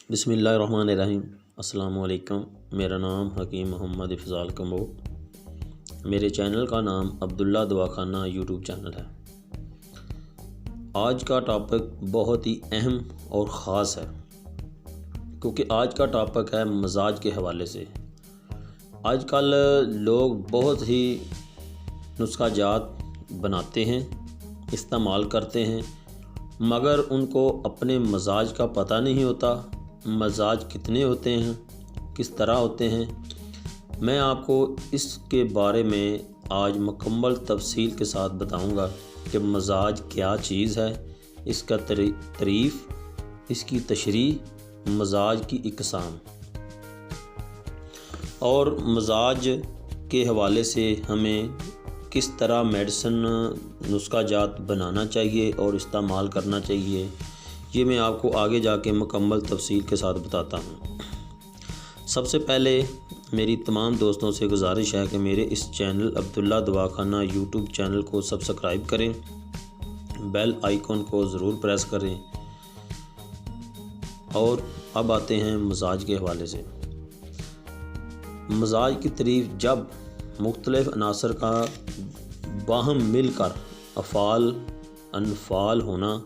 بسم اللہ الرحمن الرحیم۔ السلام علیکم، میرا نام حکیم محمد افضال کمبو۔ میرے چینل کا نام عبداللہ دواخانہ یوٹیوب چینل ہے۔ آج کا ٹاپک بہت ہی اہم اور خاص ہے، کیونکہ آج کا ٹاپک ہے مزاج کے حوالے سے۔ آج کل لوگ بہت ہی نسخہ جات بناتے ہیں، استعمال کرتے ہیں، مگر ان کو اپنے مزاج کا پتہ نہیں ہوتا۔ مزاج کتنے ہوتے ہیں، کس طرح ہوتے ہیں، میں آپ کو اس کے بارے میں آج مکمل تفصیل کے ساتھ بتاؤں گا کہ مزاج کیا چیز ہے، اس کا تعریف، اس کی تشریح، مزاج کی اقسام اور مزاج کے حوالے سے ہمیں کس طرح میڈیسن نسخہ جات بنانا چاہیے اور استعمال کرنا چاہیے، یہ میں آپ کو آگے جا کے مکمل تفصیل کے ساتھ بتاتا ہوں۔ سب سے پہلے میری تمام دوستوں سے گزارش ہے کہ میرے اس چینل عبداللہ دواخانہ یوٹیوب چینل کو سبسکرائب کریں، بیل آئیکن کو ضرور پریس کریں۔ اور اب آتے ہیں مزاج کے حوالے سے۔ مزاج کی تعریف جب مختلف عناصر کا باہم مل کر افعال انفعال ہونا،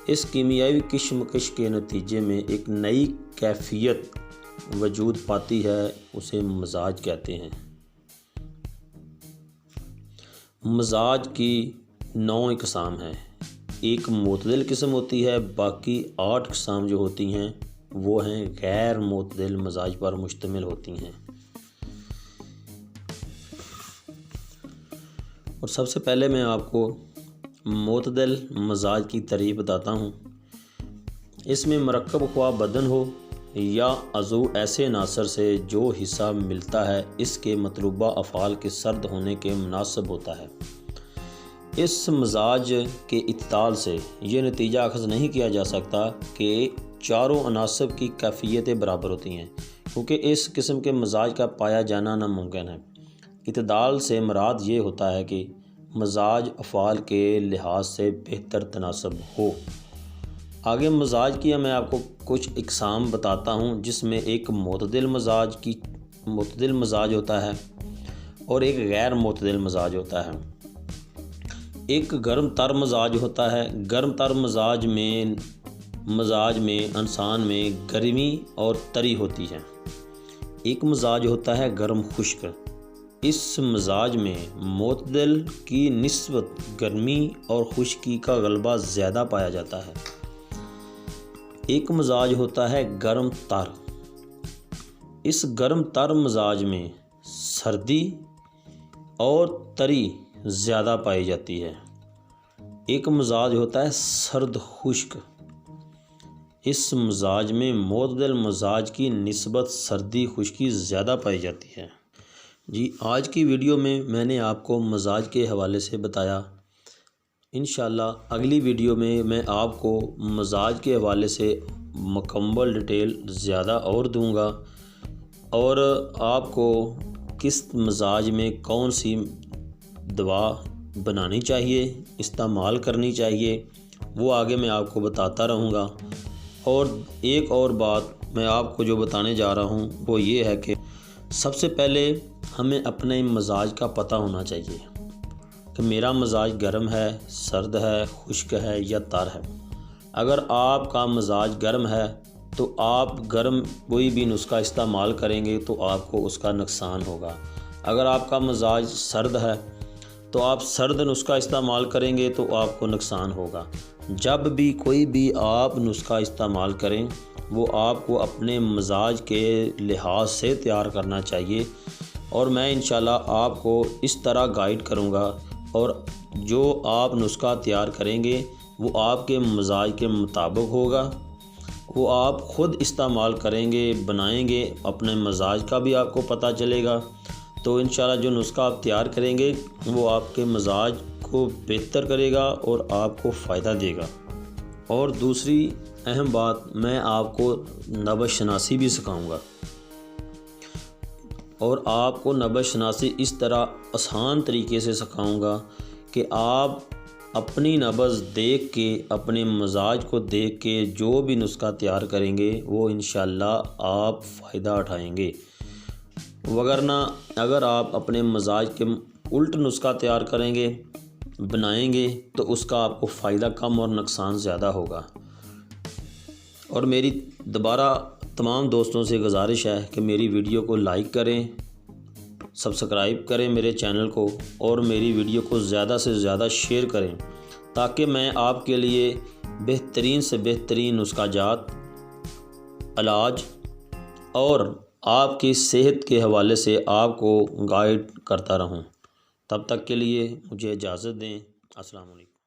اس کیمیاوی کشمکش کے نتیجے میں ایک نئی کیفیت وجود پاتی ہے، اسے مزاج کہتے ہیں۔ مزاج کی 9 اقسام ہیں۔ ایک معتدل قسم ہوتی ہے، باقی 8 اقسام جو ہوتی ہیں وہ ہیں غیر معتدل مزاج پر مشتمل ہوتی ہیں۔ اور سب سے پہلے میں آپ کو معتدل مزاج کی تعریف بتاتا ہوں۔ اس میں مرکب خواہ بدن ہو یا عضو ایسے عناصر سے جو حصہ ملتا ہے اس کے مطلوبہ افعال کے سرد ہونے کے مناسب ہوتا ہے۔ اس مزاج کے اعتدال سے یہ نتیجہ اخذ نہیں کیا جا سکتا کہ چاروں عناصر کی کیفیتیں برابر ہوتی ہیں، کیونکہ اس قسم کے مزاج کا پایا جانا ناممکن ہے۔ اعتدال سے مراد یہ ہوتا ہے کہ مزاج افعال کے لحاظ سے بہتر تناسب ہو۔ آگے مزاج کی میں آپ کو کچھ اقسام بتاتا ہوں، جس میں ایک معتدل مزاج ہوتا ہے اور ایک غیر معتدل مزاج ہوتا ہے۔ ایک گرم تر مزاج ہوتا ہے۔ گرم تر مزاج میں انسان میں گرمی اور تری ہوتی ہے۔ ایک مزاج ہوتا ہے گرم خشک۔ اس مزاج میں معتدل کی نسبت گرمی اور خشکی کا غلبہ زیادہ پایا جاتا ہے۔ ایک مزاج ہوتا ہے گرم تر۔ اس گرم تر مزاج میں سردی اور تری زیادہ پائی جاتی ہے۔ ایک مزاج ہوتا ہے سرد خشک۔ اس مزاج میں معتدل مزاج کی نسبت سردی خشکی زیادہ پائی جاتی ہے۔ جی، آج کی ویڈیو میں نے آپ کو مزاج کے حوالے سے بتایا۔ انشاءاللہ اگلی ویڈیو میں آپ کو مزاج کے حوالے سے مکمل ڈیٹیل زیادہ اور دوں گا، اور آپ کو کس مزاج میں کون سی دوا بنانی چاہیے، استعمال کرنی چاہیے، وہ آگے میں آپ کو بتاتا رہوں گا۔ اور ایک اور بات میں آپ کو جو بتانے جا رہا ہوں وہ یہ ہے کہ سب سے پہلے ہمیں اپنے مزاج کا پتہ ہونا چاہیے کہ میرا مزاج گرم ہے، سرد ہے، خشک ہے یا تر ہے۔ اگر آپ کا مزاج گرم ہے تو آپ گرم کوئی بھی نسخہ استعمال کریں گے تو آپ کو اس کا نقصان ہوگا۔ اگر آپ کا مزاج سرد ہے تو آپ سرد نسخہ استعمال کریں گے تو آپ کو نقصان ہوگا۔ جب بھی کوئی بھی آپ نسخہ استعمال کریں وہ آپ کو اپنے مزاج کے لحاظ سے تیار کرنا چاہیے، اور میں انشاءاللہ آپ کو اس طرح گائیڈ کروں گا، اور جو آپ نسخہ تیار کریں گے وہ آپ کے مزاج کے مطابق ہوگا۔ وہ آپ خود استعمال کریں گے، بنائیں گے، اپنے مزاج کا بھی آپ کو پتہ چلے گا، تو انشاءاللہ جو نسخہ آپ تیار کریں گے وہ آپ کے مزاج کو بہتر کرے گا اور آپ کو فائدہ دے گا۔ اور دوسری اہم بات، میں آپ کو نبض شناسی بھی سکھاؤں گا، اور آپ کو نبض شناسی اس طرح آسان طریقے سے سکھاؤں گا کہ آپ اپنی نبض دیکھ کے، اپنے مزاج کو دیکھ کے جو بھی نسخہ تیار کریں گے وہ انشاءاللہ آپ فائدہ اٹھائیں گے، وگرنہ اگر آپ اپنے مزاج کے الٹ نسخہ تیار کریں گے، بنائیں گے، تو اس کا آپ کو فائدہ کم اور نقصان زیادہ ہوگا۔ اور میری دوبارہ تمام دوستوں سے گزارش ہے کہ میری ویڈیو کو لائک کریں، سبسکرائب کریں میرے چینل کو، اور میری ویڈیو کو زیادہ سے زیادہ شیئر کریں تاکہ میں آپ کے لیے بہترین سے بہترین نسخہ جات، علاج اور آپ کی صحت کے حوالے سے آپ کو گائیڈ کرتا رہوں۔ تب تک کے لیے مجھے اجازت دیں۔ السلام علیکم۔